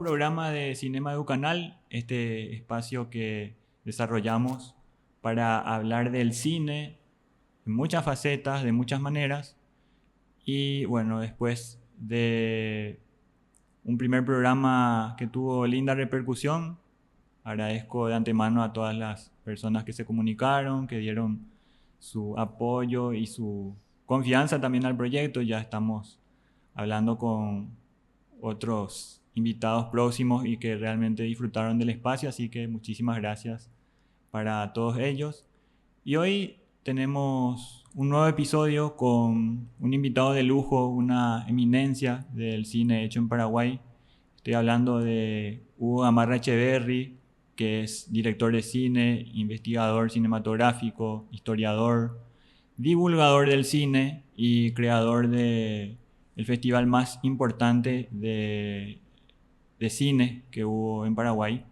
programa de Cinema Educanal, este espacio que desarrollamos para hablar del cine en muchas facetas, de muchas maneras. Y bueno, después de un primer programa que tuvo linda repercusión, agradezco de antemano a todas las personas que se comunicaron, que dieron su apoyo y su confianza también al proyecto. Ya estamos hablando con otros invitados próximos y que realmente disfrutaron del espacio, así que muchísimas gracias para todos ellos. Y hoy tenemos un nuevo episodio con un invitado de lujo, una eminencia del cine hecho en Paraguay. Estoy hablando de Hugo Gamarra Echeverri, que es director de cine, investigador cinematográfico, historiador, divulgador del cine y creador de el festival más importante de cine que hubo en Paraguay,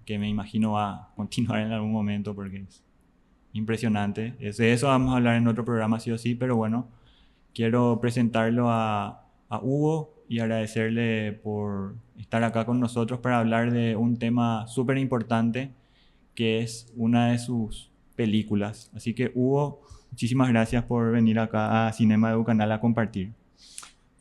que me imagino va a continuar en algún momento porque es impresionante. De eso vamos a hablar en otro programa sí o sí, pero bueno, quiero presentarlo a Hugo y agradecerle por estar acá con nosotros para hablar de un tema súper importante que es una de sus películas. Así que Hugo, muchísimas gracias por venir acá a Cinema Educanal a compartir.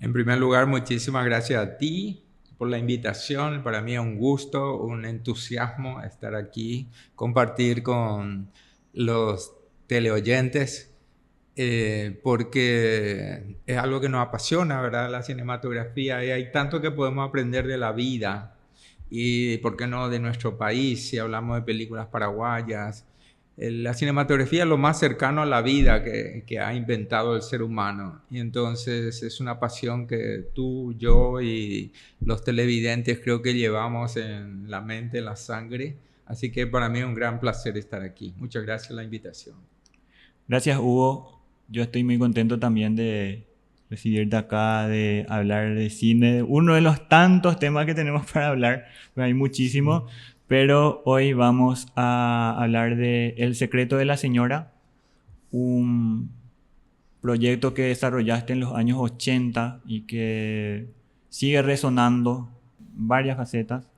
En primer lugar, muchísimas gracias a ti por la invitación. Para mí es un gusto, un entusiasmo estar aquí, compartir con los teleoyentes, porque es algo que nos apasiona, ¿verdad? La cinematografía, y hay tanto que podemos aprender de la vida y, ¿por qué no?, de nuestro país, si hablamos de películas paraguayas. La cinematografía es lo más cercano a la vida que ha inventado el ser humano, y entonces es una pasión que tú, yo y los televidentes creo que llevamos en la mente, en la sangre, así que para mí es un gran placer estar aquí. Muchas gracias por la invitación. Gracias Hugo, yo estoy muy contento también de recibirte acá, de hablar de cine, uno de los tantos temas que tenemos para hablar, hay muchísimo. Pero hoy vamos a hablar de El secreto de la señora, un proyecto que desarrollaste en los años 80 y que sigue resonando en varias facetas.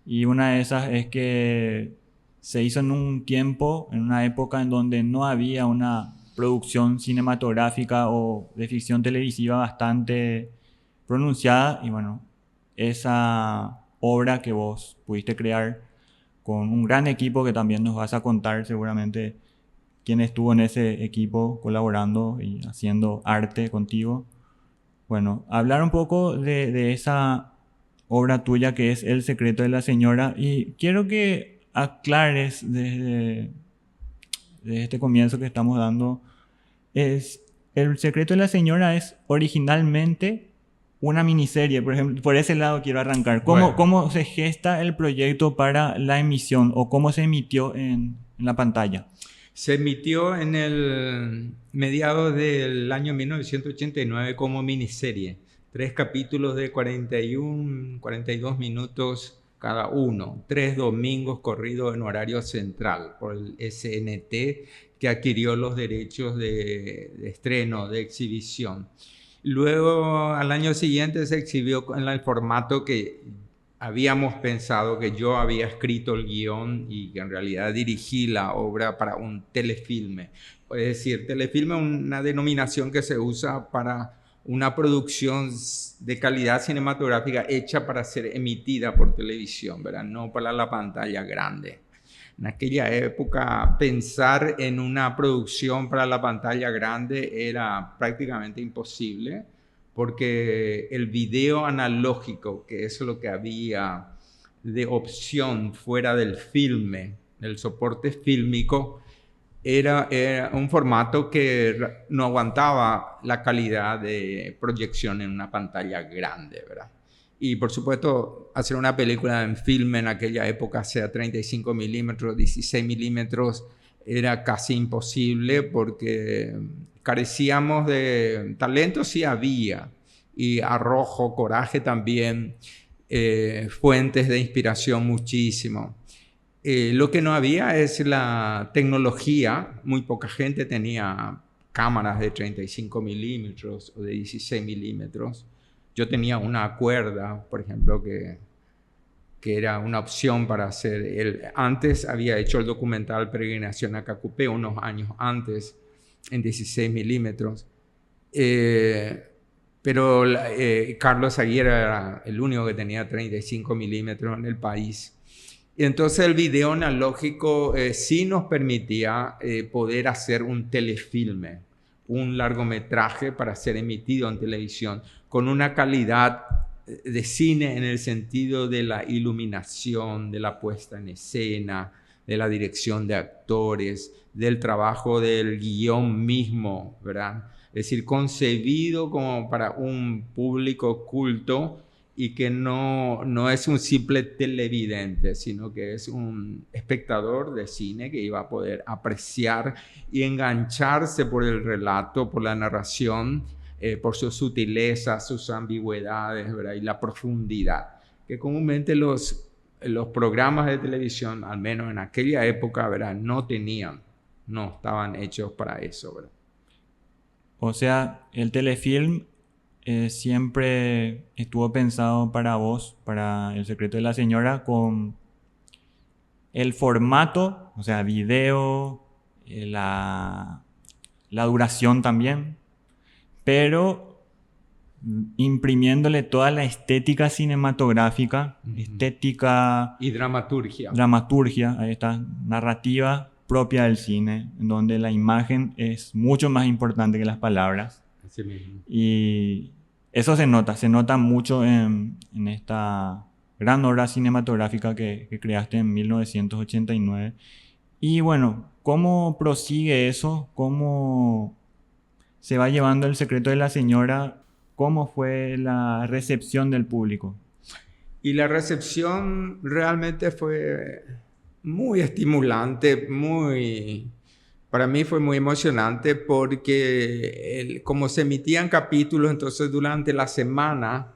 Y una de esas es que se hizo en un tiempo, en una época en donde no había una producción cinematográfica o de ficción televisiva bastante pronunciada. Y bueno, esa obra que vos pudiste crear con un gran equipo que también nos vas a contar seguramente quién estuvo en ese equipo colaborando y haciendo arte contigo. Bueno, hablar un poco de esa obra tuya que es El secreto de la señora, y quiero que aclares desde este comienzo que estamos dando. El secreto de la señora es originalmente una miniserie, por ejemplo, por ese lado quiero arrancar. Bueno. ¿Cómo se gesta el proyecto para la emisión o cómo se emitió en la pantalla? Se emitió en el mediados del año 1989 como miniserie. 3 capítulos de 41, 42 minutos cada uno. 3 domingos corridos en horario central por el SNT, que adquirió los derechos de estreno, de exhibición. Luego, al año siguiente, se exhibió en el formato que habíamos pensado, que yo había escrito el guión y que en realidad dirigí la obra para un telefilme. Es decir, telefilme es una denominación que se usa para una producción de calidad cinematográfica hecha para ser emitida por televisión, ¿verdad? No para la pantalla grande. En aquella época, pensar en una producción para la pantalla grande era prácticamente imposible, porque el video analógico, que es lo que había de opción fuera del filme, del soporte fílmico, era un formato que no aguantaba la calidad de proyección en una pantalla grande, ¿verdad? Y por supuesto, hacer una película en filme en aquella época, sea 35 milímetros, 16 milímetros, era casi imposible porque carecíamos de talento, sí había, y arrojo, coraje también, fuentes de inspiración muchísimo. Lo que no había es la tecnología. Muy poca gente tenía cámaras de 35 milímetros o de 16 milímetros. Yo tenía una cuerda, por ejemplo, que que era una opción para hacer. Él antes había hecho el documental Peregrinación a Cacupé unos años antes, en 16 milímetros. Pero Carlos Aguirre era el único que tenía 35 milímetros en el país. Y entonces el video analógico sí nos permitía poder hacer un telefilme, un largometraje para ser emitido en televisión, con una calidad de cine en el sentido de la iluminación, de la puesta en escena, de la dirección de actores, del trabajo del guión mismo, ¿verdad? Es decir, concebido como para un público culto y que no es un simple televidente, sino que es un espectador de cine que iba a poder apreciar y engancharse por el relato, por la narración, por sus sutilezas, sus ambigüedades, ¿verdad? Y la profundidad, que comúnmente los programas de televisión, al menos en aquella época, ¿verdad? No estaban hechos para eso, ¿verdad? O sea, el telefilm siempre estuvo pensado para vos, para El secreto de la señora, con el formato, o sea, video, la duración también, pero imprimiéndole toda la estética cinematográfica, estética y dramaturgia, ahí está, narrativa propia del cine, en donde la imagen es mucho más importante que las palabras. Así mismo. Y eso se nota mucho en esta gran obra cinematográfica que creaste en 1989. Y bueno, ¿cómo prosigue eso? ¿Cómo se va llevando El secreto de la señora? ¿Cómo fue la recepción del público? Y la recepción realmente fue muy estimulante, para mí fue muy emocionante porque como se emitían capítulos, entonces durante la semana,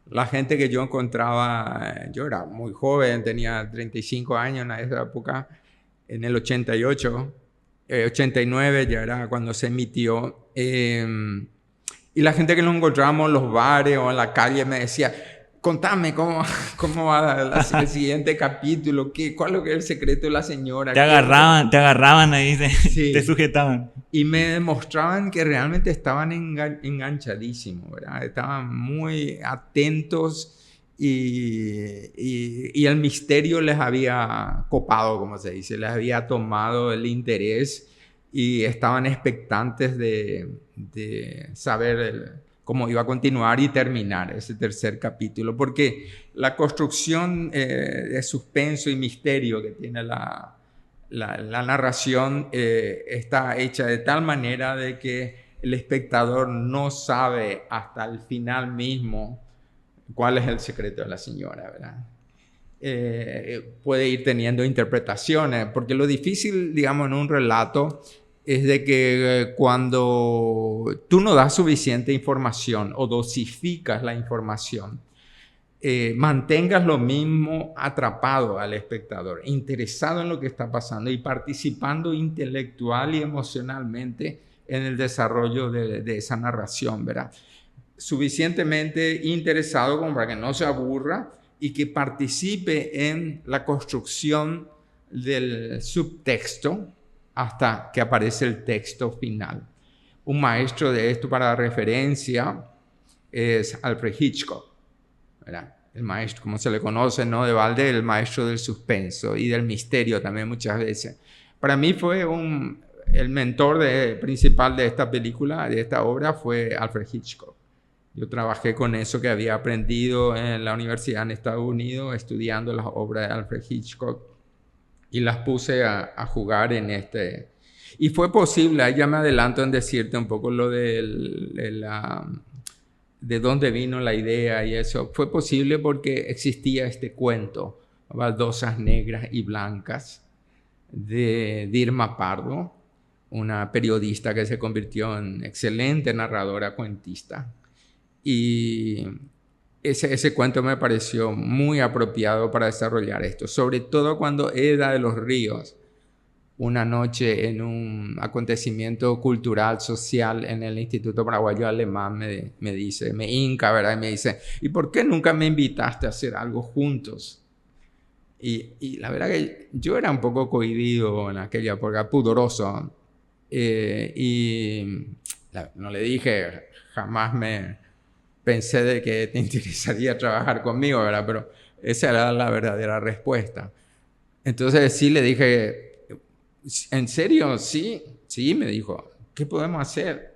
la gente que yo encontraba, yo era muy joven, tenía 35 años en esa época, en el 88, 89 ya era cuando se emitió, y la gente que nos encontrábamos en los bares o en la calle me decía, contame cómo va el siguiente capítulo, cuál es el secreto de la señora. Te agarraban ahí, sí. Te sujetaban. Y me demostraban que realmente estaban enganchadísimos, ¿verdad? Estaban muy atentos y el misterio les había copado, como se dice, les había tomado el interés y estaban expectantes de saber cómo iba a continuar y terminar ese tercer capítulo, porque la construcción de suspenso y misterio que tiene la narración está hecha de tal manera de que el espectador no sabe hasta el final mismo cuál es el secreto de la señora, ¿verdad? Puede ir teniendo interpretaciones, porque lo difícil, digamos, en un relato es de que cuando tú no das suficiente información o dosificas la información, mantengas lo mismo atrapado al espectador, interesado en lo que está pasando y participando intelectual y emocionalmente en el desarrollo de esa narración, ¿verdad? Suficientemente interesado como para que no se aburra y que participe en la construcción del subtexto hasta que aparece el texto final. Un maestro de esto para referencia es Alfred Hitchcock, ¿verdad? El maestro, como se le conoce, ¿no? De balde, el maestro del suspenso y del misterio también muchas veces. Para mí fue el mentor principal de esta película, de esta obra, fue Alfred Hitchcock. Yo trabajé con eso que había aprendido en la universidad en Estados Unidos, estudiando las obras de Alfred Hitchcock, y las puse a jugar en este. Y fue posible, ahí ya me adelanto en decirte un poco lo de dónde vino la idea y eso. Fue posible porque existía este cuento, Baldosas Negras y Blancas, de Irma Pardo, una periodista que se convirtió en excelente narradora cuentista. Y ese cuento me pareció muy apropiado para desarrollar esto, sobre todo cuando Eda de los Ríos, una noche en un acontecimiento cultural, social en el Instituto Paraguayo Alemán, me dice, me hinca, ¿verdad? Y me dice, ¿y por qué nunca me invitaste a hacer algo juntos? Y la verdad que yo era un poco cohibido en aquella época, pudoroso. No le dije, jamás me pensé de que te interesaría trabajar conmigo, ¿verdad? Pero esa era la verdadera respuesta. Entonces sí le dije, ¿en serio? Sí, sí, me dijo, ¿qué podemos hacer?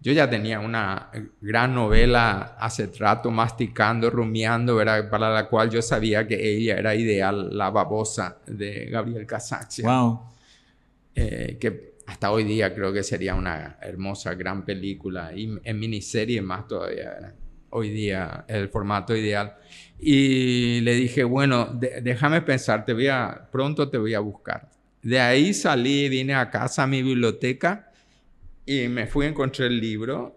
Yo ya tenía una gran novela hace rato masticando, rumiando, ¿verdad? Para la cual yo sabía que ella era ideal, La babosa de Gabriel Casaccia. Wow. Que hasta hoy día creo que sería una hermosa, gran película y en miniserie más todavía, ¿verdad? Hoy día el formato ideal. Y le dije, bueno, déjame pensar, pronto te voy a buscar. De ahí salí, vine a casa a mi biblioteca y me fui a encontrar el libro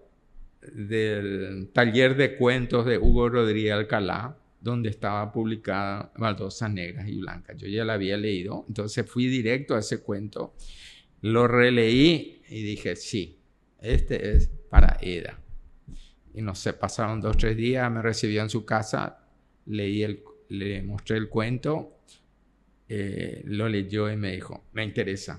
del taller de cuentos de Hugo Rodríguez Alcalá, donde estaba publicada Baldosas Negras y Blancas. Yo ya la había leído, entonces fui directo a ese cuento, lo releí y dije, sí, este es para Eda. Y no sé, pasaron 2 o 3 días, me recibió en su casa, le mostré el cuento, lo leyó y me dijo, me interesa,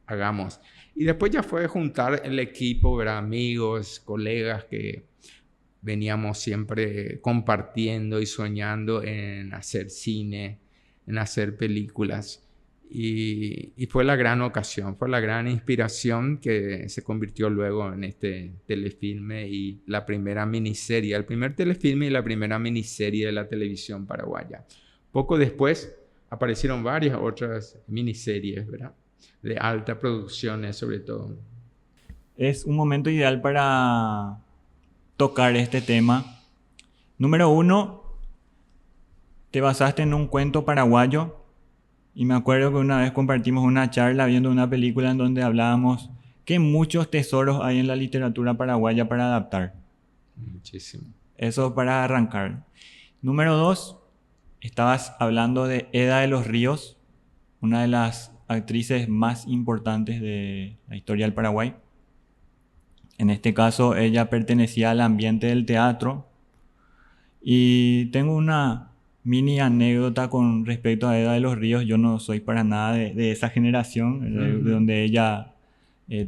hagamos. Y después ya fue juntar el equipo, ¿verdad? Amigos, colegas que veníamos siempre compartiendo y soñando en hacer cine, en hacer películas. Y fue la gran ocasión, fue la gran inspiración que se convirtió luego en este telefilme y la primera miniserie, el primer telefilme y la primera miniserie de la televisión paraguaya. Poco después aparecieron varias otras miniseries, ¿verdad? De alta producción, sobre todo. Es un momento ideal para tocar este tema. Número 1, te basaste en un cuento paraguayo y me acuerdo que una vez compartimos una charla viendo una película en donde hablábamos que muchos tesoros hay en la literatura paraguaya para adaptar. Muchísimo. Eso para arrancar. Número 2, estabas hablando de Eda de los Ríos, una de las actrices más importantes de la historia del Paraguay. En este caso, ella pertenecía al ambiente del teatro. Y tengo una mini anécdota con respecto a Eda de los Ríos. Yo no soy para nada de esa generación, de donde ella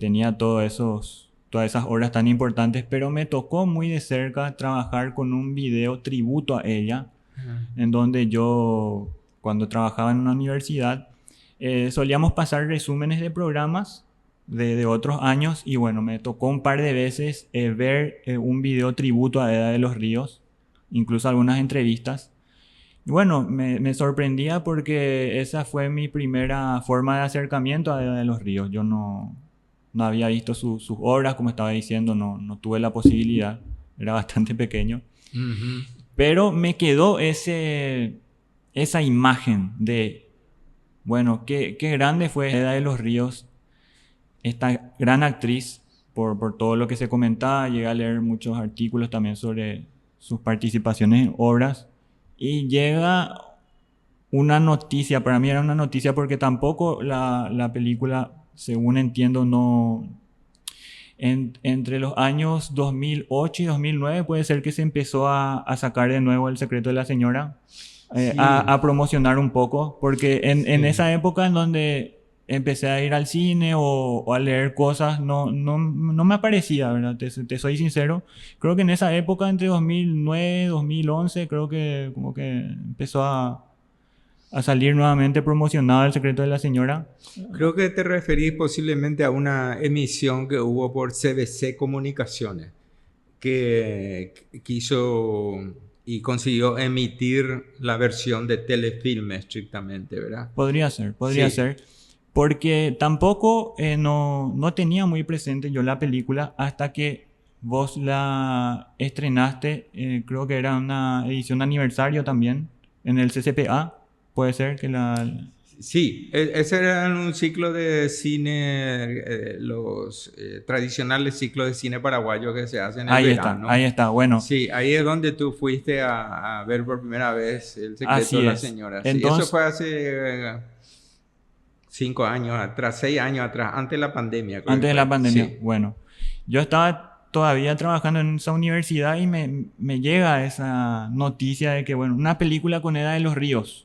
tenía todas esas obras tan importantes, pero me tocó muy de cerca trabajar con un video tributo a ella, en donde yo, cuando trabajaba en una universidad, solíamos pasar resúmenes de programas de otros años y bueno, me tocó un par de veces ver un video tributo a Eda de los Ríos, incluso algunas entrevistas. Y bueno, me sorprendía porque esa fue mi primera forma de acercamiento a Eda de los Ríos. Yo no había visto sus obras, como estaba diciendo, no tuve la posibilidad, era bastante pequeño. Pero me quedó esa imagen de, bueno, qué grande fue Eda de los Ríos, esta gran actriz, por todo lo que se comentaba. Llegué a leer muchos artículos también sobre sus participaciones en obras. Y llega una noticia, para mí era una noticia porque tampoco la película, según entiendo, entre los años 2008 y 2009 puede ser que se empezó a sacar de nuevo El secreto de la señora, Sí. a promocionar un poco, porque en esa época en donde empecé a ir al cine o a leer cosas, no me aparecía, ¿verdad? Te soy sincero. Creo que en esa época, entre 2009 y 2011, creo que como que empezó a salir nuevamente promocionado El secreto de la señora. Creo que te referís posiblemente a una emisión que hubo por CBC Comunicaciones, que quiso y consiguió emitir la versión de telefilme estrictamente, ¿verdad? Podría ser. Porque tampoco no tenía muy presente yo la película hasta que vos la estrenaste, creo que era una edición de aniversario también, en el CCPA. Puede ser que Sí, ese era un ciclo de cine, los tradicionales ciclos de cine paraguayo que se hacen en el verano. Ahí está, bueno. Sí, ahí es donde tú fuiste a ver por primera vez El secreto de la señora. Entonces, sí, eso fue hace 5 años atrás, 6 años atrás, antes de la pandemia. Antes de la pandemia, sí. Bueno. Yo estaba todavía trabajando en esa universidad y me llega esa noticia de que, bueno, una película con Eda de los Ríos.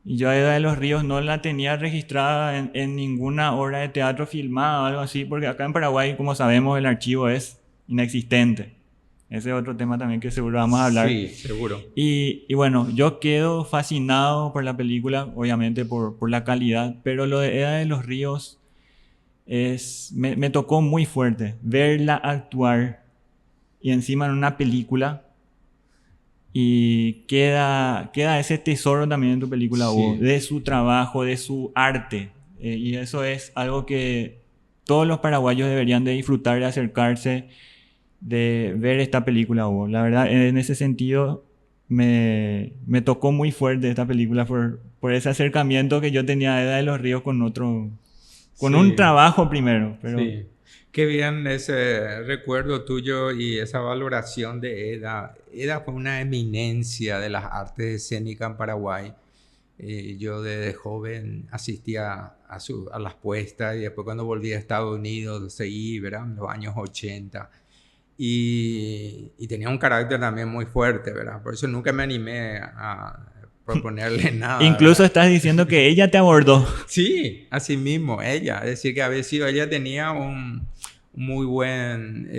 Y yo a Eda de los Ríos no la tenía registrada en ninguna obra de teatro filmada o algo así, porque acá en Paraguay, como sabemos, el archivo es inexistente. Ese es otro tema también que seguro vamos a hablar. Sí, seguro. Y bueno, yo quedo fascinado por la película, obviamente por la calidad, pero lo de Eda de los Ríos me tocó muy fuerte. Verla actuar y encima en una película. Y queda ese tesoro también en tu película, Sí. Hugo, de su trabajo, de su arte. Y eso es algo que todos los paraguayos deberían de disfrutar, de acercarse, de ver esta película, Hugo. La verdad, en ese sentido, me tocó muy fuerte esta película por ese acercamiento que yo tenía a Eda de los Ríos con con un Sí. trabajo primero. Pero Sí, qué bien ese recuerdo tuyo y esa valoración de Eda. Eda fue una eminencia de las artes escénicas en Paraguay. Yo desde joven asistía a las puestas y después cuando volví a Estados Unidos seguí, ¿verdad? En los años 80. Y tenía un carácter también muy fuerte, ¿verdad? Por eso nunca me animé a proponerle nada, incluso ¿verdad? estás diciendo que ella te abordó. Sí, así mismo, ella. Es decir, que había sido, ella tenía un muy buen,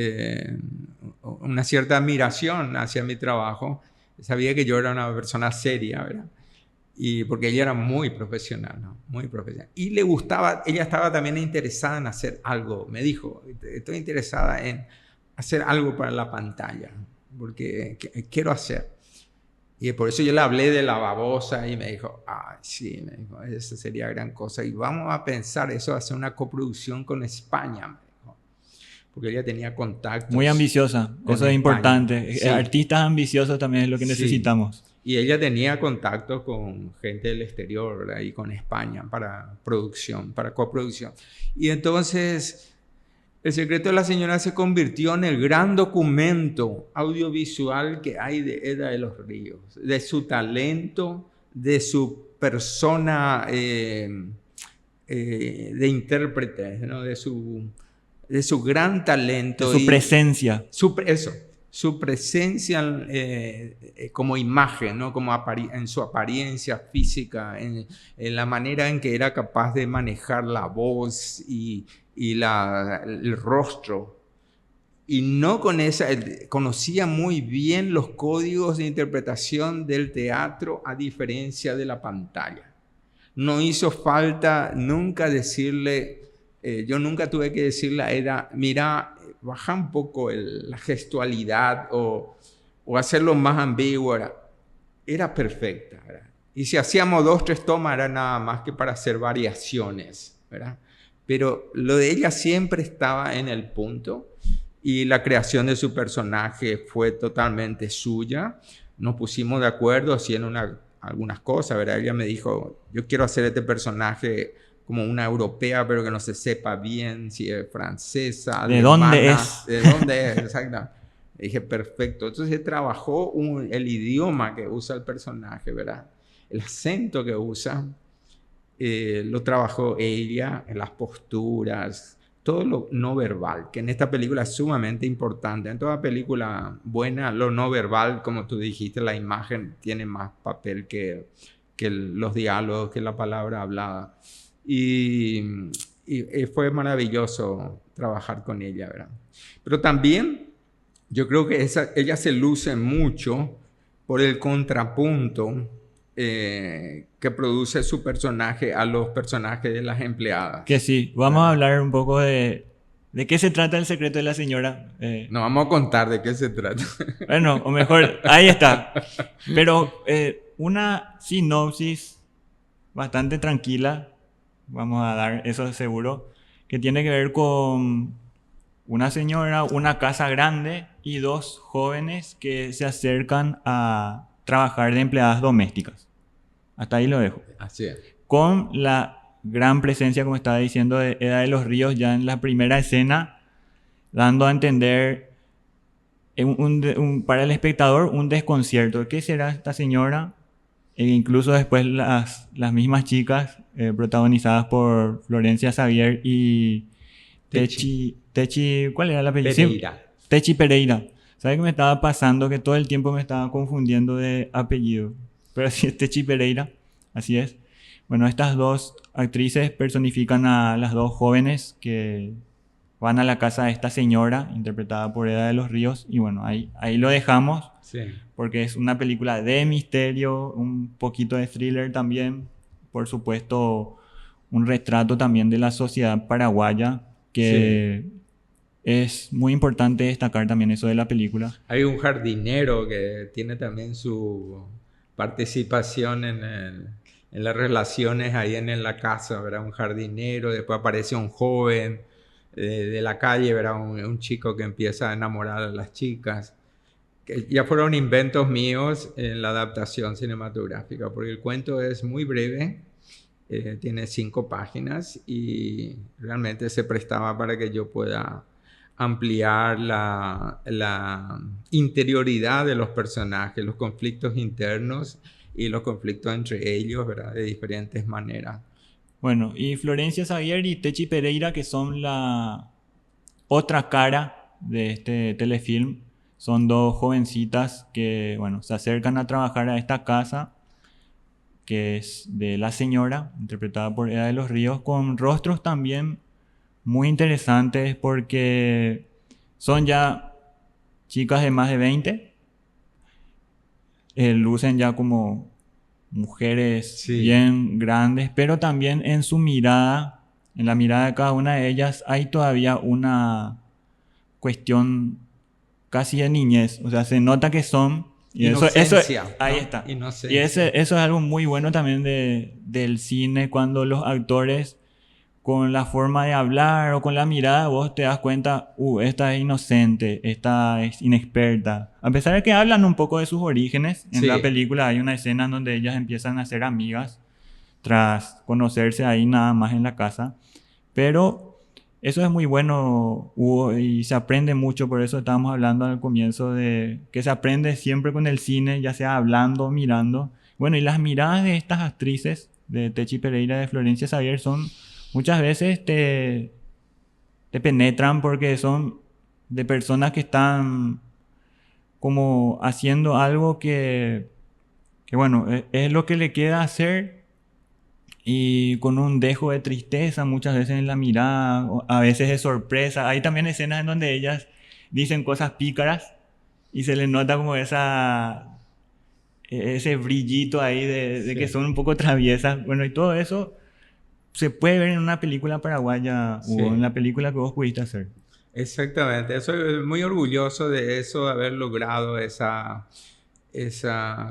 una cierta admiración hacia mi trabajo. Sabía que yo era una persona seria, ¿verdad? Y porque ella era muy profesional, ¿no? Muy profesional. Y le gustaba, ella estaba también interesada en hacer algo. Me dijo, estoy interesada en hacer algo para la pantalla, porque quiero hacer. Y por eso yo le hablé de La Babosa y me dijo, ay, sí, me dijo, esa sería gran cosa. Y vamos a pensar eso, hacer una coproducción con España, me dijo. Porque ella tenía contactos. Muy ambiciosa, con eso es España. importante. Sí. Artistas ambiciosos también es lo que Sí. necesitamos. Y ella tenía contactos con gente del exterior, ¿verdad? Y con España para producción, para coproducción. Y entonces El secreto de la señora se convirtió en el gran documento audiovisual que hay de Eda de los Ríos, de su talento, de su persona de intérprete, ¿no? de su gran talento. De su presencia. Su presencia como imagen, ¿no? Como en su apariencia física, en la manera en que era capaz de manejar la voz y el rostro. Y no con esa, conocía muy bien los códigos de interpretación del teatro a diferencia de la pantalla. No hizo falta nunca decirle, yo nunca tuve que decirle a Eda, mira, baja un poco la gestualidad o hacerlo más ambiguo. Era perfecta, ¿verdad? Y si hacíamos 2, 3 tomas era nada más que para hacer variaciones, ¿verdad? Pero lo de ella siempre estaba en el punto y la creación de su personaje fue totalmente suya. Nos pusimos de acuerdo haciendo algunas cosas, ¿verdad? Ella me dijo, yo quiero hacer este personaje como una europea, pero que no se sepa bien si es francesa, ¿De alemana, dónde es? ¿De dónde es? Exactamente. Dije, perfecto. Entonces trabajó el idioma que usa el personaje, ¿verdad? El acento que usa, lo trabajó ella, en las posturas, todo lo no verbal, que en esta película es sumamente importante. En toda película buena, lo no verbal, como tú dijiste, la imagen tiene más papel que los diálogos, que la palabra hablada. Y fue maravilloso trabajar con ella, ¿verdad? Pero también yo creo que ella se luce mucho por el contrapunto que produce su personaje a los personajes de las empleadas. Que sí, vamos a hablar un poco de qué se trata El secreto de la señora. No vamos a contar de qué se trata. Bueno, o mejor, ahí está. Pero una sinopsis bastante tranquila, vamos a dar eso seguro, que tiene que ver con una señora, una casa grande y 2 jóvenes que se acercan a trabajar de empleadas domésticas. Hasta ahí lo dejo. Así es. Con la gran presencia, como estaba diciendo, de Eda de los Ríos ya en la primera escena, dando a entender para el espectador un desconcierto. ¿Qué será esta señora? E incluso después las mismas chicas, protagonizadas por Florencia Xavier y Techi, ¿cuál era el apellido? Pereira. Techi Pereira. ¿Sabes qué me estaba pasando? Que todo el tiempo me estaba confundiendo de apellido. Pero sí es Techi Pereira, así es. Bueno, estas dos actrices personifican a las dos jóvenes que van a la casa de esta señora, interpretada por Eda de los Ríos, y bueno, ahí lo dejamos, Sí. porque es una película de misterio, un poquito de thriller también, por supuesto, un retrato también de la sociedad paraguaya, Sí. que es muy importante destacar también eso de la película. Hay un jardinero que tiene también su participación en las relaciones ahí en la casa, ¿verdad? Un jardinero, después aparece un joven de la calle, ¿verdad? Un chico que empieza a enamorar a las chicas. Que ya fueron inventos míos en la adaptación cinematográfica, porque el cuento es muy breve, tiene 5 páginas y realmente se prestaba para que yo pueda ampliar la interioridad de los personajes, los conflictos internos y los conflictos entre ellos, ¿verdad? De diferentes maneras. Bueno, y Florencia Xavier y Techi Pereira, que son la otra cara de este telefilm, son dos jovencitas que, bueno, se acercan a trabajar a esta casa, que es de la señora, interpretada por Eda de los Ríos, con rostros también muy interesantes porque son ya chicas de más de 20, lucen ya como mujeres Sí, bien grandes, pero también en su mirada, en la mirada de cada una de ellas, hay todavía una cuestión casi de niñez. O sea, se nota que son. Y eso, inocencia, ahí ¿no? está. Y Inocencia. eso es algo muy bueno también del cine, cuando los actores, con la forma de hablar o con la mirada, vos te das cuenta, esta es inocente, esta es inexperta. A pesar de que hablan un poco de sus orígenes, en la Sí, película hay una escena en donde ellas empiezan a ser amigas tras conocerse ahí nada más en la casa. Pero eso es muy bueno, Hugo, y se aprende mucho, por eso estábamos hablando al comienzo de que se aprende siempre con el cine, ya sea hablando o mirando. Bueno, y las miradas de estas actrices, de Techi Pereira, de Florencia Xavier, son muchas veces te penetran porque son de personas que están como haciendo algo que bueno, es lo que le queda hacer y con un dejo de tristeza muchas veces en la mirada, o a veces de sorpresa. Hay también escenas en donde ellas dicen cosas pícaras y se les nota como ese brillito ahí de que sí, son un poco traviesas. Bueno, y todo eso se puede ver en una película paraguaya o en sí. la película que vos pudiste hacer. Exactamente. Soy muy orgulloso de eso, de haber logrado esa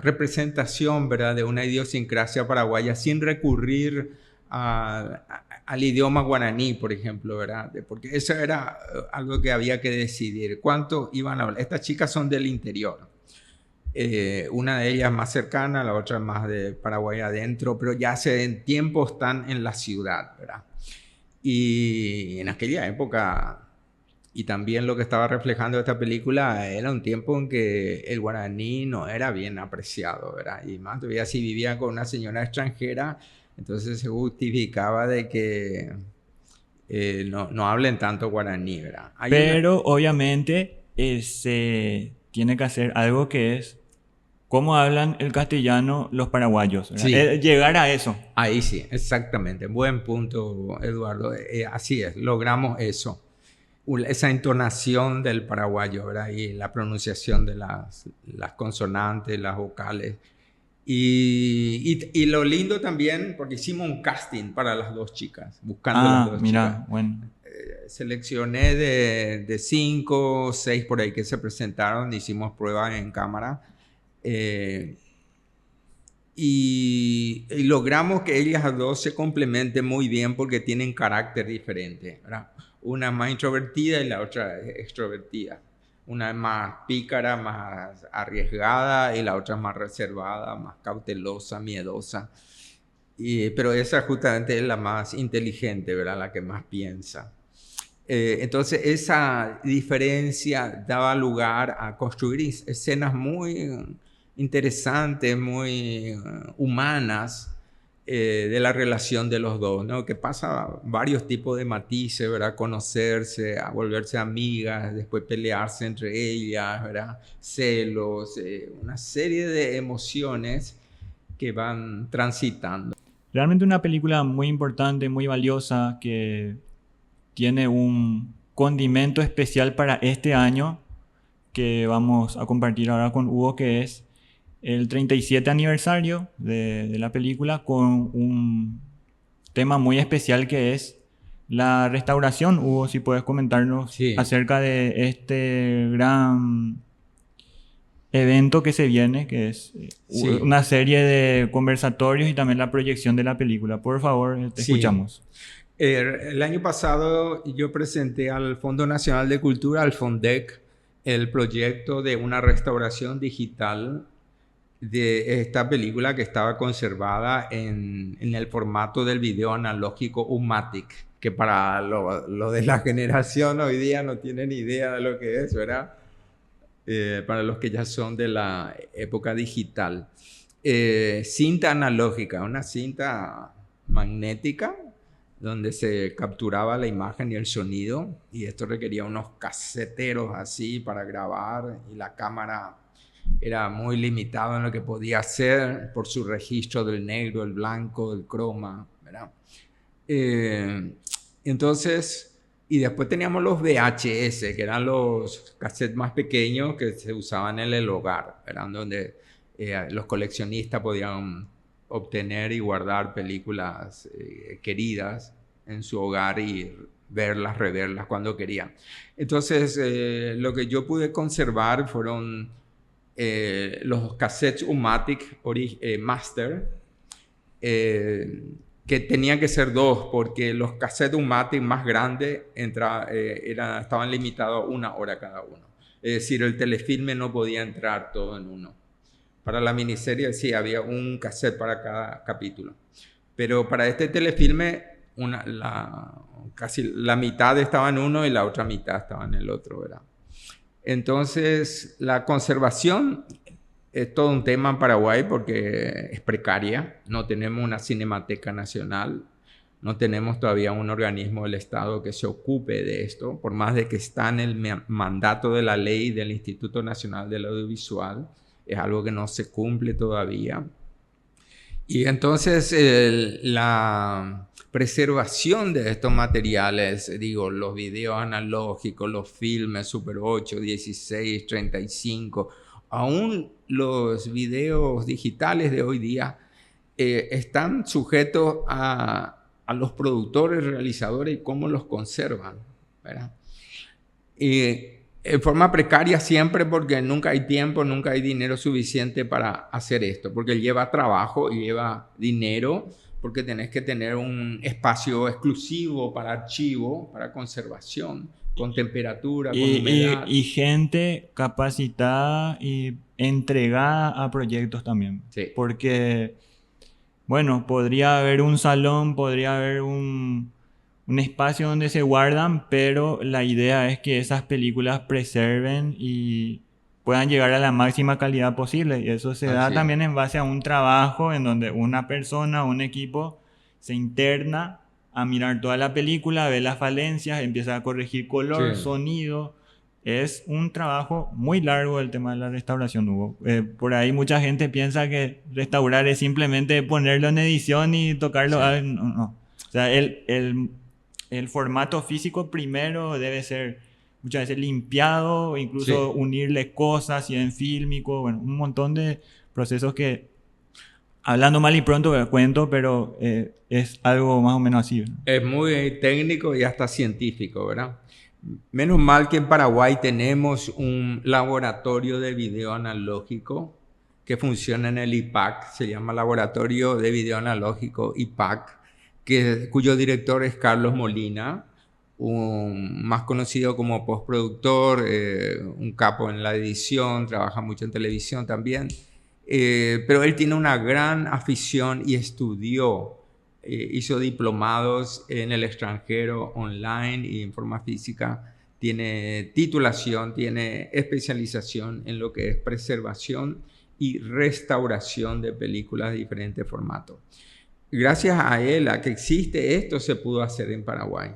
representación, ¿verdad? De una idiosincrasia paraguaya sin recurrir al idioma guaraní, por ejemplo, ¿verdad? Porque eso era algo que había que decidir. ¿Cuánto iban a hablar? Estas chicas son del interior. Una de ellas más cercana, la otra más de Paraguay adentro, pero ya hace tiempo están en la ciudad, ¿verdad? Y en aquella época, y también lo que estaba reflejando esta película, era un tiempo en que el guaraní no era bien apreciado, ¿verdad? Y más todavía si vivía con una señora extranjera, entonces se justificaba de que no hablen tanto guaraní, ¿verdad? Hay una... Pero obviamente se tiene que hacer algo que es cómo hablan el castellano los paraguayos, ¿verdad? Sí, Llegar a eso. ahí sí, exactamente. Buen punto, Eduardo. Así es, logramos eso. Esa entonación del paraguayo, ¿verdad? Y la pronunciación de las consonantes, las vocales. Y lo lindo también, porque hicimos un casting para las dos chicas, buscando las Ah, dos chicas. mira, bueno. Seleccioné de 5 o 6 por ahí que se presentaron, hicimos pruebas en cámara. eh, y logramos que ellas dos se complementen muy bien porque tienen carácter diferente, ¿verdad? Una es más introvertida y la otra es extrovertida. Una es más pícara, más arriesgada y la otra es más reservada, más cautelosa, miedosa. Pero esa justamente es la más inteligente, ¿verdad? La que más piensa. Entonces esa diferencia daba lugar a construir escenas muy interesantes, muy humanas de la relación de los dos, ¿no? Que pasa varios tipos de matices, ¿verdad? Conocerse, a volverse amigas, después pelearse entre ellas, ¿verdad? Celos, una serie de emociones que van transitando. realmente una película muy importante, muy valiosa, que tiene un condimento especial para este año que vamos a compartir ahora con Hugo, que es el 37 aniversario de la película, con un tema muy especial que es la restauración. Hugo, si puedes comentarnos Sí, acerca de este gran evento que se viene, que es sí, una serie de conversatorios y también la proyección de la película. Por favor, te sí. escuchamos. El año pasado yo presenté al Fondo Nacional de Cultura, al FONDEC, el proyecto de una restauración digital de esta película que estaba conservada en el formato del video analógico U-matic, que para lo de la generación hoy día no tienen idea de lo que es, ¿verdad? Para los que ya son de la época digital. Cinta analógica, una cinta magnética donde se capturaba la imagen y el sonido, y esto requería unos caseteros así para grabar, y la cámara era muy limitado en lo que podía hacer por su registro del negro, el blanco, el croma, ¿verdad? Eh, entonces, y después teníamos los VHS, que eran los cassettes más pequeños que se usaban en el hogar, ¿verdad? Donde los coleccionistas podían obtener y guardar películas queridas en su hogar y verlas, reverlas cuando querían. Entonces, lo que yo pude conservar fueron los cassettes U-matic Master, que tenían que ser dos, porque los cassettes U-matic más grandes estaban limitados a 1 hora cada uno. Es decir, el telefilme no podía entrar todo en uno. Para la miniserie sí, había un cassette para cada capítulo. Pero para este telefilme, casi la mitad estaba en uno y la otra mitad estaba en el otro, ¿verdad? Entonces, la conservación es todo un tema en Paraguay porque es precaria. No tenemos una cinemateca nacional, no tenemos todavía un organismo del Estado que se ocupe de esto, por más de que está en el mandato de la ley del Instituto Nacional del Audiovisual, es algo que no se cumple todavía. Y entonces la preservación de estos materiales, digo, los videos analógicos, los filmes Super 8, 16, 35, aún los videos digitales de hoy día están sujetos a los productores, realizadores y cómo los conservan, ¿verdad? En forma precaria siempre, porque nunca hay tiempo, nunca hay dinero suficiente para hacer esto, porque lleva trabajo y lleva dinero, porque tenés que tener un espacio exclusivo para archivo, para conservación, con temperatura, con humedad. Y gente capacitada y entregada a proyectos también. Sí, Porque, bueno, podría haber un salón, podría haber un espacio donde se guardan, pero la idea es que esas películas preserven y puedan llegar a la máxima calidad posible. Y eso se da así es. también en base a un trabajo en donde una persona, un equipo, se interna a mirar toda la película, ve las falencias, empieza a corregir Sí, color, sonido. Es un trabajo muy largo el tema de la restauración, Hugo. Por ahí mucha gente piensa que restaurar es simplemente ponerlo en edición y tocarlo. sí, No, no. O sea, el formato físico primero debe ser muchas veces limpiado, incluso sí. unirle cosas y en fílmico, bueno, un montón de procesos que, hablando mal y pronto cuento, pero es algo más o menos así, ¿no? Es muy técnico y hasta científico, ¿verdad? Menos mal que en Paraguay tenemos un laboratorio de video analógico que funciona en el IPAC, se llama Laboratorio de Video Analógico IPAC, cuyo director es Carlos Molina, más conocido como postproductor, un capo en la edición, trabaja mucho en televisión también, pero él tiene una gran afición y estudió, hizo diplomados en el extranjero online y en forma física, tiene titulación, tiene especialización en lo que es preservación y restauración de películas de diferentes formatos. Gracias a él, a que existe esto, se pudo hacer en Paraguay.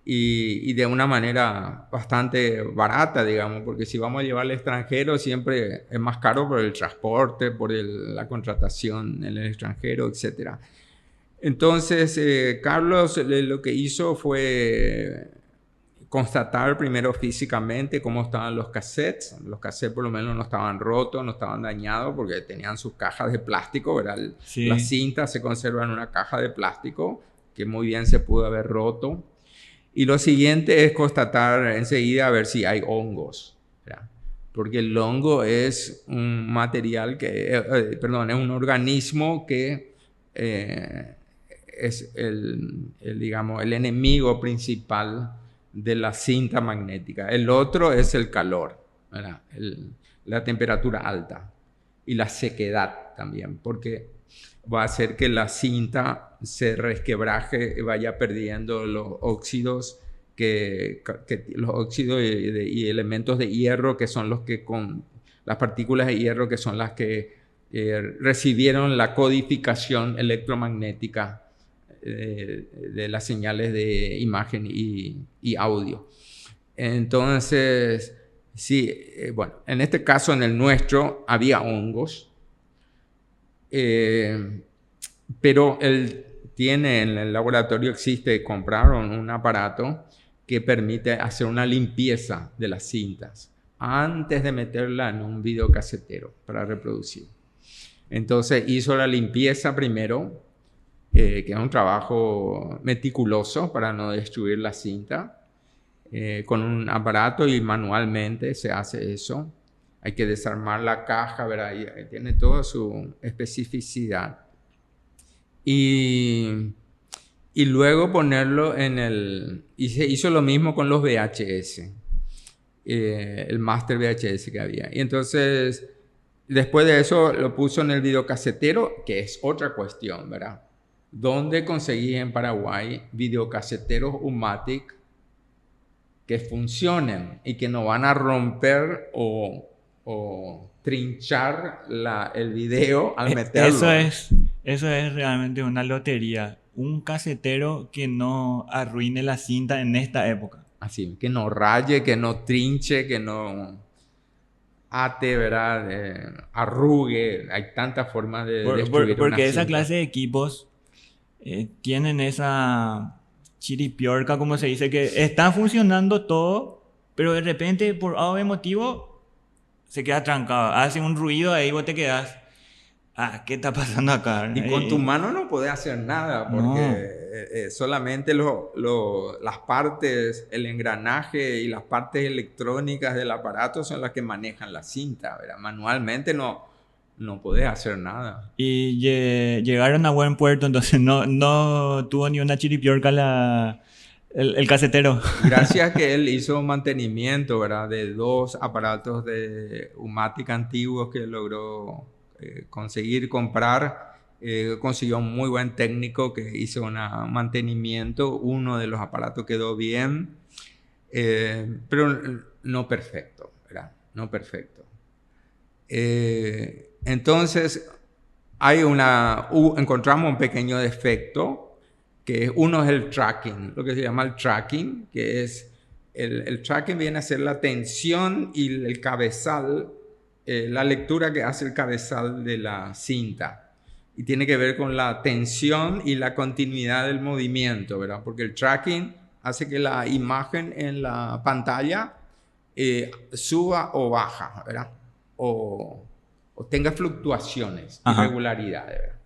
Y de una manera bastante barata, digamos, porque si vamos a llevar al extranjero siempre es más caro por el transporte, por la contratación en el extranjero, etc. Entonces, Carlos lo que hizo fue constatar primero físicamente cómo estaban los cassettes. Los cassettes por lo menos no estaban rotos, no estaban dañados porque tenían sus cajas de plástico, ¿verdad? Sí. La cinta se conserva en una caja de plástico que muy bien se pudo haber roto. Y lo siguiente es constatar enseguida a ver si hay hongos, ¿verdad? Porque el hongo es un material que, es un organismo que es digamos, el enemigo principal de la cinta magnética. El otro es el calor, ¿verdad? La temperatura alta y la sequedad también, porque va a hacer que la cinta se resquebraje y vaya perdiendo los óxidos, los óxidos y elementos de hierro que son los que las partículas de hierro que son las que recibieron la codificación electromagnética de las señales de imagen y audio. Entonces, sí, bueno, en este caso, en el nuestro, había hongos, pero en el laboratorio compraron un aparato que permite hacer una limpieza de las cintas antes de meterla en un videocasetero para reproducir. Entonces hizo la limpieza primero, que es un trabajo meticuloso para no destruir la cinta, con un aparato y manualmente se hace eso. Hay que desarmar la caja, ¿verdad? Y tiene toda su especificidad. Y luego ponerlo y se hizo lo mismo con los VHS, el Master VHS que había. Y entonces, después de eso, lo puso en el videocasetero, que es otra cuestión, ¿verdad? ¿Dónde conseguí en Paraguay videocaseteros U-matic que funcionen y que no van a romper o trinchar el video al meterlo? Eso es realmente una lotería. Un casetero que no arruine la cinta en esta época. Así, que no raye, que no trinche, que no ate, ¿verdad? Arrugue. Hay tantas formas de destruir porque una esa cinta. clase de equipos tienen esa chiripiorca, como se dice, que está funcionando todo, pero de repente, por algún motivo, se queda trancado. Hace un ruido ahí, vos te quedás. ¿Qué está pasando acá? Y con tu mano no podés hacer nada, porque solamente las partes, el engranaje y las partes electrónicas del aparato son las que manejan la cinta, ¿verdad? Manualmente no podés hacer nada. Y llegaron a buen puerto, entonces no tuvo ni una chiripiorca el casetero. Gracias que él hizo mantenimiento, ¿verdad? De 2 aparatos de U-matic antiguos que logró conseguir comprar. Consiguió un muy buen técnico que hizo un mantenimiento. Uno de los aparatos quedó bien, pero no perfecto, ¿verdad? No perfecto. Entonces, encontramos un pequeño defecto, que uno es el tracking, lo que se llama el tracking, que es el tracking viene a ser la tensión y el cabezal, la lectura que hace el cabezal de la cinta, y tiene que ver con la tensión y la continuidad del movimiento, ¿verdad? Porque el tracking hace que la imagen en la pantalla suba o baja, ¿verdad? O tenga fluctuaciones, irregularidades, ¿verdad?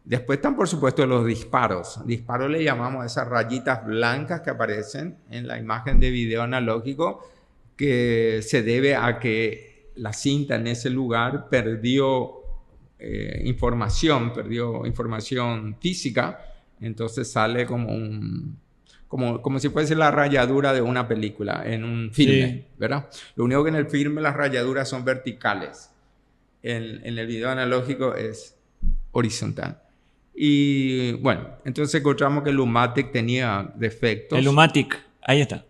Después están, por supuesto, los disparos. Disparos le llamamos a esas rayitas blancas que aparecen en la imagen de video analógico, que se debe a que la cinta en ese lugar perdió información física, entonces sale como si fuese la rayadura de una película en un filme, sí, ¿verdad? Lo único que en el filme las rayaduras son verticales, en el video analógico es horizontal. Y bueno, entonces encontramos que el U-matic tenía defectos. El U-matic, ahí está.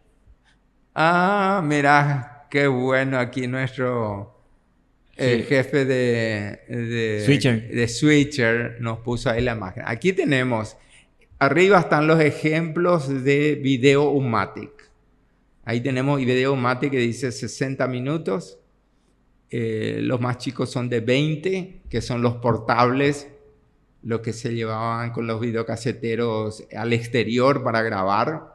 Mira, qué bueno, aquí nuestro jefe de switcher nos puso ahí la imagen. Aquí tenemos, arriba están los ejemplos de video U-matic. Ahí tenemos video U-matic que dice 60 minutos. Los más chicos son de 20, que son los portables lo que se llevaban con los videocaseteros al exterior para grabar.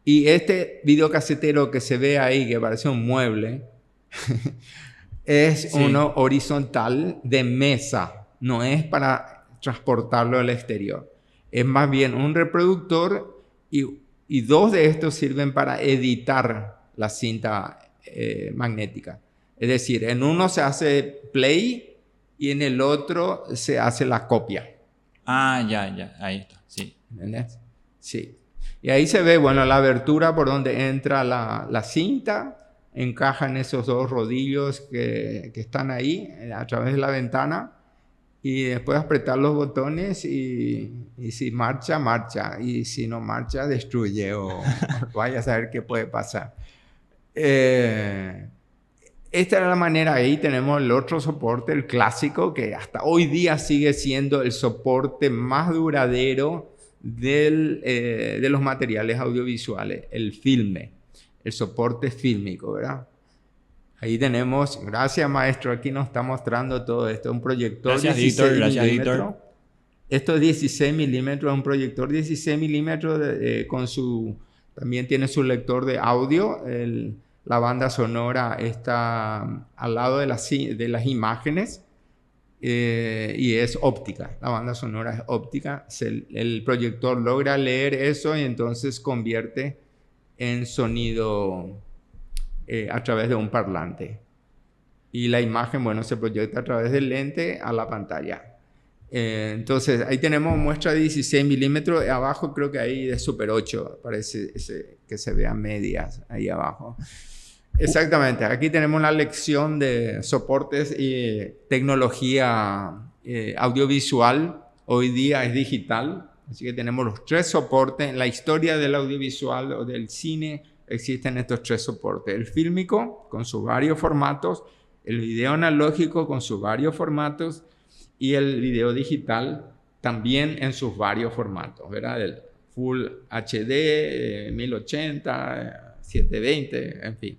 Y este videocasetero que se ve ahí, que parece un mueble, es uno horizontal de mesa, no es para transportarlo al exterior. Es más bien un reproductor y dos de estos sirven para editar la cinta magnética. Es decir, en uno se hace play y en el otro se hace la copia. Ah, ya, ahí está, sí. ¿Entendés? Sí. Y ahí se ve, bueno, la abertura por donde entra la cinta, encaja en esos dos rodillos que están ahí a través de la ventana y después apretar los botones y si marcha, marcha, y si no marcha, destruye o vaya a saber qué puede pasar. Esta era la manera. Ahí tenemos el otro soporte, el clásico, que hasta hoy día sigue siendo el soporte más duradero de los materiales audiovisuales, el filme, el soporte fílmico, ¿verdad? Ahí tenemos, gracias maestro, aquí nos está mostrando todo esto, un proyector Gracias, 16 Víctor, gracias, milímetros. Víctor. Esto es 16 milímetros, un proyector 16 milímetros también tiene su lector de audio. La banda sonora está al lado de las imágenes y es óptica. La banda sonora es óptica. El proyector logra leer eso y entonces convierte en sonido a través de un parlante. Y la imagen, bueno, se proyecta a través del lente a la pantalla. Entonces, ahí tenemos muestra de 16 milímetros. Abajo creo que ahí de Super 8, parece que se vean medias ahí abajo. Exactamente, aquí tenemos la lección de soportes y tecnología audiovisual. Hoy día es digital, así que tenemos los tres soportes. En la historia del audiovisual o del cine existen estos tres soportes. El fílmico con sus varios formatos, el video analógico con sus varios formatos y el video digital también en sus varios formatos, ¿verdad? El Full HD, 1080, 720, en fin.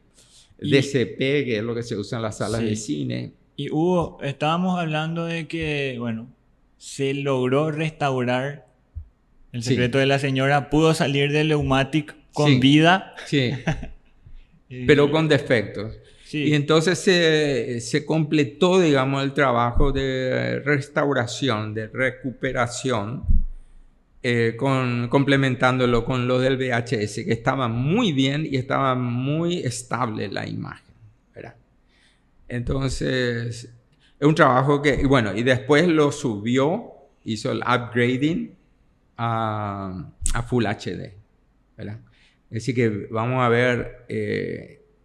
DCP, que es lo que se usa en las salas de cine. Y Hugo, estábamos hablando de que, bueno, se logró restaurar El secreto de la señora, pudo salir del Leumatic con vida. Sí, pero con defectos. Sí. Y entonces se completó, digamos, el trabajo de restauración, de recuperación, complementándolo con lo del VHS, que estaba muy bien y estaba muy estable la imagen, ¿verdad? Entonces, es un trabajo que, bueno, y después lo subió, hizo el upgrading a Full HD, ¿verdad? Así que vamos a ver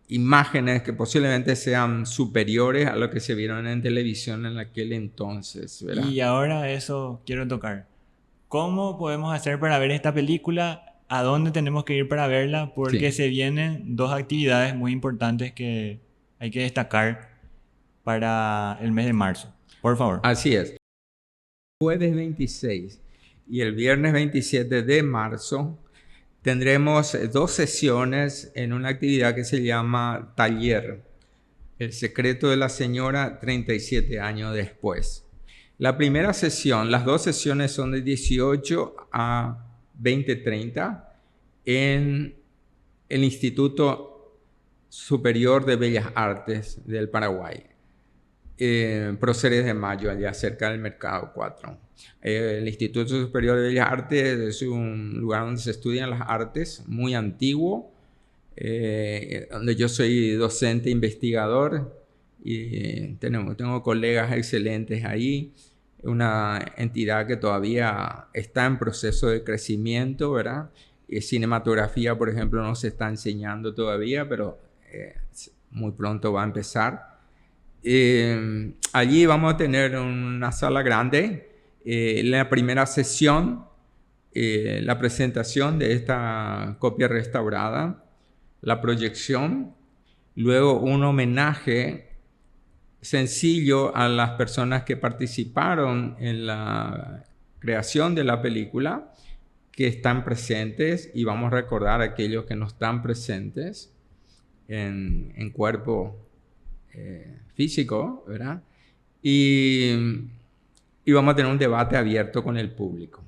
imágenes que posiblemente sean superiores a lo que se vieron en televisión en aquel entonces, ¿verdad? Y ahora eso quiero tocar. ¿Cómo podemos hacer para ver esta película? ¿A dónde tenemos que ir para verla? Porque se vienen dos actividades muy importantes que hay que destacar para el mes de marzo. Por favor. Así es. Jueves 26 y el viernes 27 de marzo tendremos dos sesiones en una actividad que se llama Taller, El secreto de la señora 37 años después. La primera sesión, las dos sesiones son de 18 a 20:30 en el Instituto Superior de Bellas Artes del Paraguay. Próceres de Mayo, allá cerca del Mercado 4. El Instituto Superior de Bellas Artes es un lugar donde se estudian las artes, muy antiguo, donde yo soy docente investigador y tengo colegas excelentes ahí. Una entidad que todavía está en proceso de crecimiento, ¿verdad? Cinematografía, por ejemplo, no se está enseñando todavía, pero muy pronto va a empezar. Allí vamos a tener una sala grande. La primera sesión, la presentación de esta copia restaurada, la proyección, luego un homenaje sencillo a las personas que participaron en la creación de la película, que están presentes, y vamos a recordar a aquellos que no están presentes en cuerpo físico, ¿verdad? Y y vamos a tener un debate abierto con el público.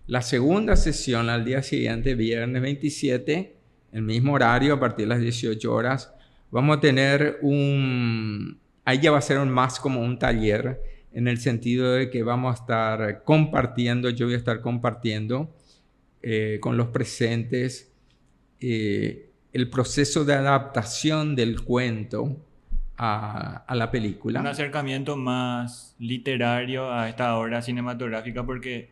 La segunda sesión al día siguiente, viernes 27, el mismo horario, a partir de las 18 horas, vamos a tener ahí ya va a ser más como un taller, en el sentido de que vamos a estar compartiendo, yo voy a estar compartiendo con los presentes el proceso de adaptación del cuento a la película. Un acercamiento más literario a esta obra cinematográfica porque,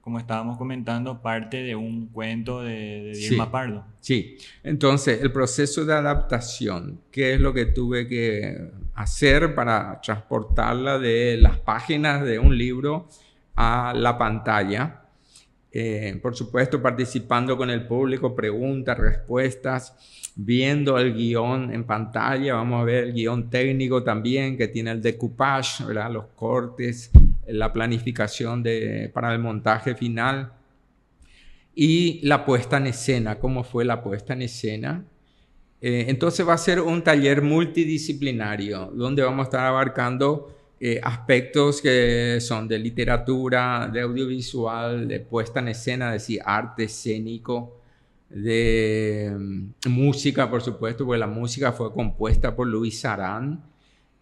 como estábamos comentando, parte de un cuento de Dilma Pardo. Sí, entonces el proceso de adaptación, ¿qué es lo que tuve que hacer para transportarla de las páginas de un libro a la pantalla? Por supuesto, participando con el público, preguntas, respuestas, viendo el guión en pantalla. Vamos a ver el guión técnico también, que tiene el decoupage, ¿verdad? Los cortes, la planificación para el montaje final. Y la puesta en escena, cómo fue la puesta en escena. Entonces va a ser un taller multidisciplinario, donde vamos a estar abarcando aspectos que son de literatura, de audiovisual, de puesta en escena, es decir, arte escénico, de música, por supuesto, porque la música fue compuesta por Luis Arán,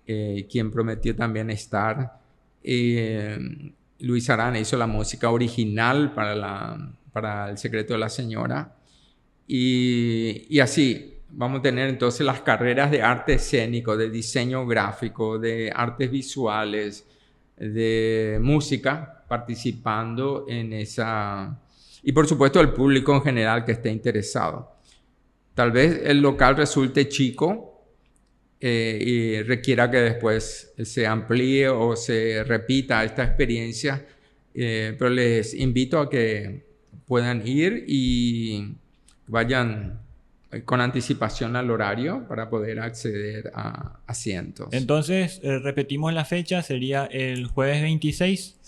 quien prometió también estar. Luis Arán hizo la música original para El secreto de la señora. Y así vamos a tener entonces las carreras de arte escénico, de diseño gráfico, de artes visuales, de música, participando en esa... Y por supuesto el público en general que esté interesado. Tal vez el local resulte chico y requiera que después se amplíe o se repita esta experiencia, pero les invito a que puedan ir y vayan con anticipación al horario para poder acceder a asientos. Entonces, repetimos la fecha, sería el jueves 26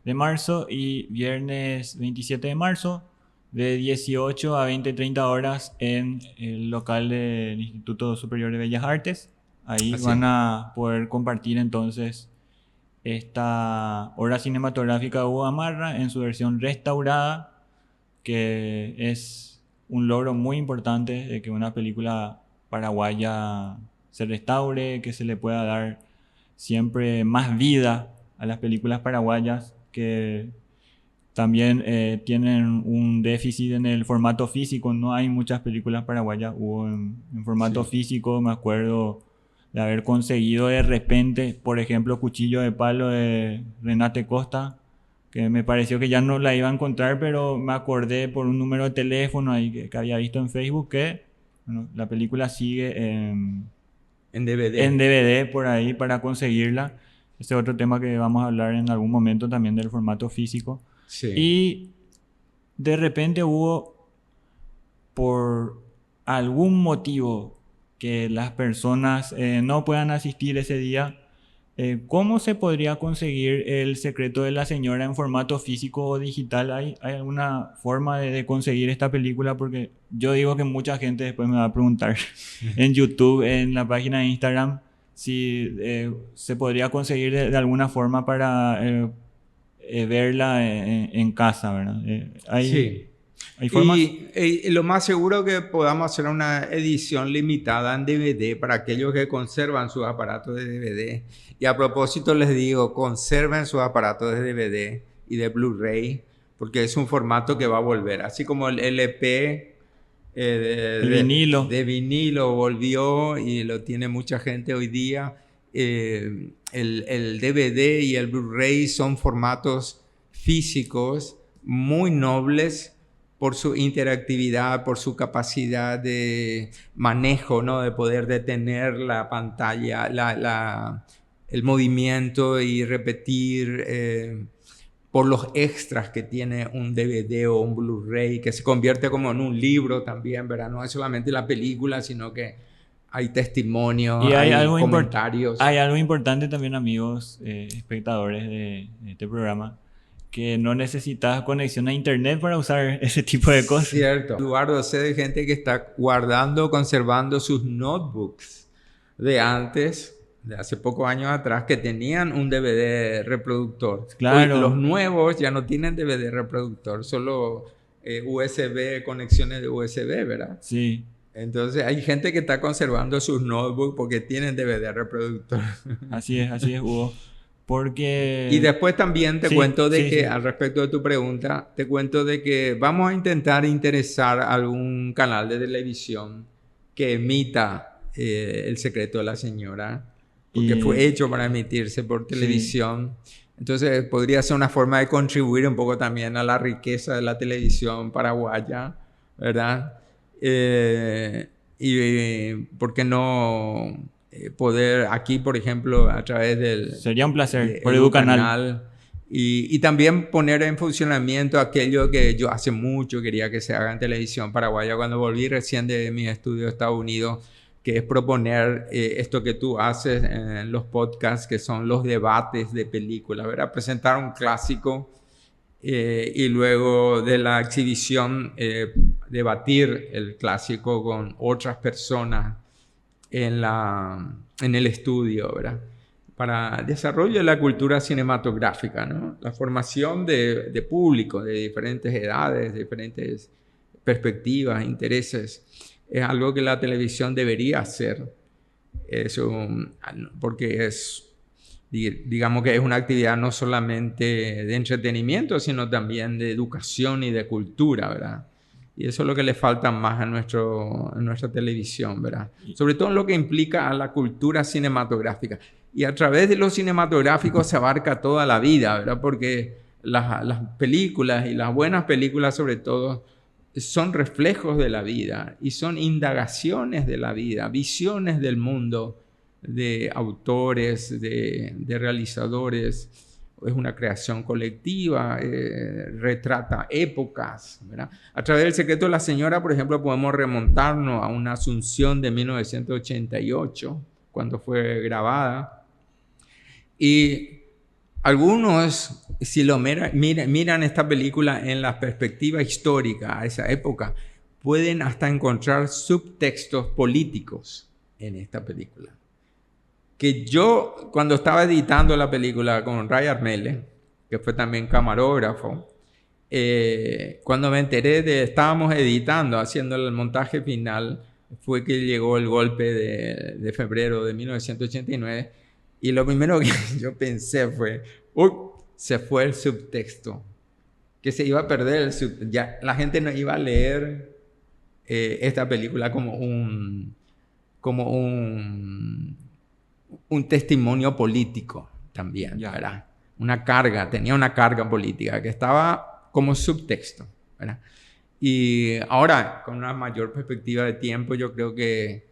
de marzo y viernes 27 de marzo, de 18 a 20-30 horas en el local del Instituto Superior de Bellas Artes. Ahí van a poder compartir entonces esta obra cinematográfica de Hugo Gamarra en su versión restaurada, que es un logro muy importante de que una película paraguaya se restaure, que se le pueda dar siempre más vida a las películas paraguayas, que también tienen un déficit en el formato físico. No hay muchas películas paraguayas. Hubo en formato físico, me acuerdo de haber conseguido de repente, por ejemplo, Cuchillo de Palo de Renate Costa, que me pareció que ya no la iba a encontrar, pero me acordé por un número de teléfono ahí que había visto en Facebook que la película sigue en DVD por ahí para conseguirla. Ese es otro tema que vamos a hablar en algún momento también del formato físico. Y de repente hubo, por algún motivo, que las personas no puedan asistir ese día. ¿Cómo se podría conseguir El secreto de la señora en formato físico o digital? ¿Hay alguna forma de conseguir esta película? Porque yo digo que mucha gente después me va a preguntar en YouTube, en la página de Instagram, si se podría conseguir de alguna forma para verla en casa, ¿verdad? ¿Hay formas? Y lo más seguro que podamos hacer una edición limitada en DVD para aquellos que conservan sus aparatos de DVD. Y a propósito les digo, conserven sus aparatos de DVD y de Blu-ray, porque es un formato que va a volver. Así como el LP de vinilo volvió y lo tiene mucha gente hoy día, el DVD y el Blu-ray son formatos físicos muy nobles por su interactividad, por su capacidad de manejo, ¿no? De poder detener la pantalla, el movimiento y repetir, por los extras que tiene un DVD o un Blu-ray, que se convierte como en un libro también, ¿verdad? No es solamente la película, sino que hay testimonios, y hay comentarios. Hay algo importante también, amigos, espectadores de este programa, que no necesitas conexión a internet para usar ese tipo de cosas. Cierto. Eduardo, sé de gente que está guardando, conservando sus notebooks de antes de hace pocos años atrás que tenían un DVD reproductor. Claro. Hoy los nuevos ya no tienen DVD reproductor, solo USB, conexiones de USB, ¿verdad? Sí, Entonces hay gente que está conservando sus notebooks porque tienen DVD reproductor. así es, Hugo. Porque... Y después también te Sí, cuento de sí, que, sí. al respecto de tu pregunta, te cuento de que vamos a intentar interesar a algún canal de televisión que emita El secreto de la señora, porque Y fue hecho para emitirse por sí, televisión. Entonces podría ser una forma de contribuir un poco también a la riqueza de la televisión paraguaya, ¿verdad? Y ¿por qué no poder aquí, por ejemplo, a través sería un placer de por Educanal. Educanal y también poner en funcionamiento aquello que yo hace mucho quería que se haga en televisión paraguaya cuando volví recién de mis estudios de Estados Unidos, que es proponer esto que tú haces en los podcasts, que son los debates de películas, ¿verdad? Presentar un clásico y luego de la exhibición debatir el clásico con otras personas en el estudio, ¿verdad? Para desarrollo de la cultura cinematográfica, ¿no? La formación de público de diferentes edades, de diferentes perspectivas, intereses, es algo que la televisión debería hacer. Eso, porque digamos que es una actividad no solamente de entretenimiento, sino también de educación y de cultura, ¿verdad? Y eso es lo que le falta más a nuestra televisión, ¿verdad? Sobre todo en lo que implica a la cultura cinematográfica. Y a través de lo cinematográfico se abarca toda la vida, ¿verdad? Porque las películas y las buenas películas sobre todo son reflejos de la vida y son indagaciones de la vida, visiones del mundo de autores, de realizadores. Es una creación colectiva, retrata épocas, ¿verdad? A través del secreto de la señora, por ejemplo, podemos remontarnos a una Asunción de 1988, cuando fue grabada. Y algunos, si lo miran esta película en la perspectiva histórica a esa época, pueden hasta encontrar subtextos políticos en esta película. Que yo, cuando estaba editando la película con Ray Armele, que fue también camarógrafo, cuando me enteré estábamos editando, haciendo el montaje final, fue que llegó el golpe de febrero de 1989, y lo primero que yo pensé fue, uy, se fue el subtexto, que se iba a perder el subtexto, ya la gente no iba a leer esta película como un testimonio político también, ¿verdad? Tenía una carga política que estaba como subtexto, ¿verdad? Y ahora, con una mayor perspectiva de tiempo, yo creo que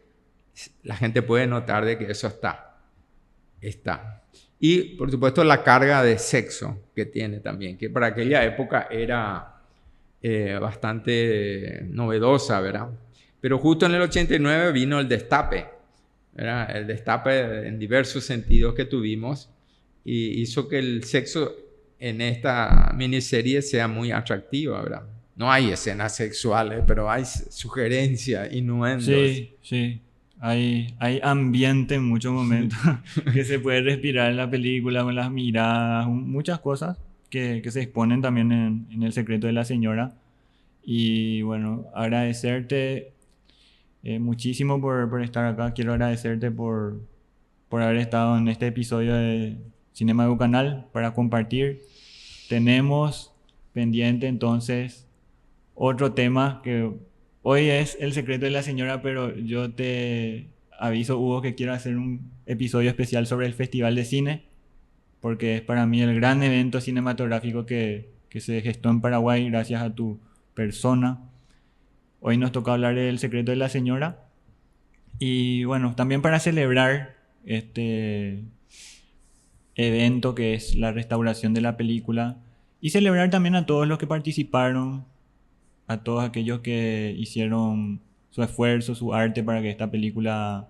la gente puede notar de que eso está. Y, por supuesto, la carga de sexo que tiene también, que para aquella época era bastante novedosa, ¿verdad? Pero justo en el 89 vino el destape, ¿verdad? El destape en diversos sentidos que tuvimos y hizo que el sexo en esta miniserie sea muy atractiva, ¿verdad? No hay escenas sexuales, pero hay sugerencias, innuendos. Sí, sí. Hay ambiente en muchos momentos que se puede respirar en la película, con las miradas, muchas cosas que se exponen también en El secreto de la señora. Y bueno, agradecerte muchísimo por estar acá. Quiero agradecerte por haber estado en este episodio de Cinema Educanal para compartir. Tenemos pendiente entonces otro tema que hoy es El secreto de la señora, pero yo te aviso, Hugo, que quiero hacer un episodio especial sobre el Festival de Cine, porque es para mí el gran evento cinematográfico que se gestó en Paraguay gracias a tu persona. Hoy nos toca hablar del secreto de la señora. Y bueno, también para celebrar este evento que es la restauración de la película y celebrar también a todos los que participaron, a todos aquellos que hicieron su esfuerzo, su arte para que esta película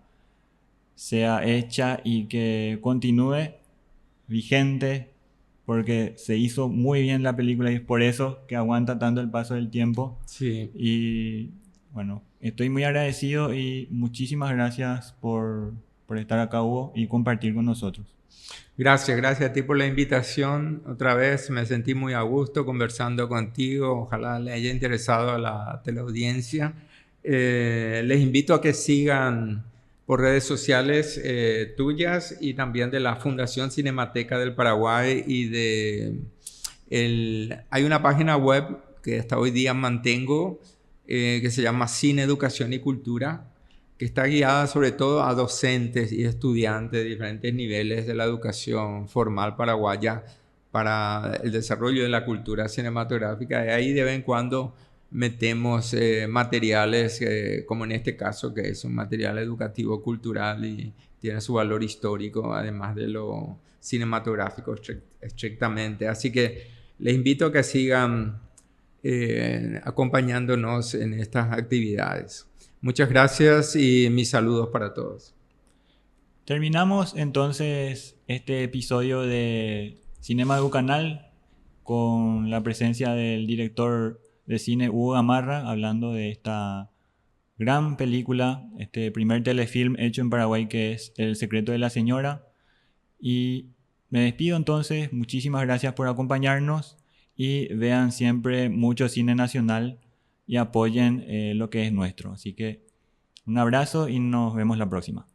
sea hecha y que continúe vigente, porque se hizo muy bien la película y es por eso que aguanta tanto el paso del tiempo. Sí. Y bueno, estoy muy agradecido y muchísimas gracias por por estar acá, Hugo, y compartir con nosotros. Gracias a ti por la invitación. Otra vez me sentí muy a gusto conversando contigo. Ojalá le haya interesado a la teleaudiencia. Les invito a que sigan por redes sociales tuyas y también de la Fundación Cinemateca del Paraguay hay una página web que hasta hoy día mantengo que se llama Cine, Educación y Cultura, que está guiada sobre todo a docentes y estudiantes de diferentes niveles de la educación formal paraguaya para el desarrollo de la cultura cinematográfica. Y ahí de vez en cuando metemos materiales, como en este caso, que es un material educativo cultural y tiene su valor histórico, además de lo cinematográfico estrictamente. Así que les invito a que sigan acompañándonos en estas actividades. Muchas gracias y mis saludos para todos. Terminamos entonces este episodio de Cinema Educanal con la presencia del director de cine Hugo Gamarra, hablando de esta gran película, este primer telefilm hecho en Paraguay, que es El secreto de la señora. Y me despido entonces, muchísimas gracias por acompañarnos y vean siempre mucho cine nacional y apoyen lo que es nuestro. Así que un abrazo y nos vemos la próxima.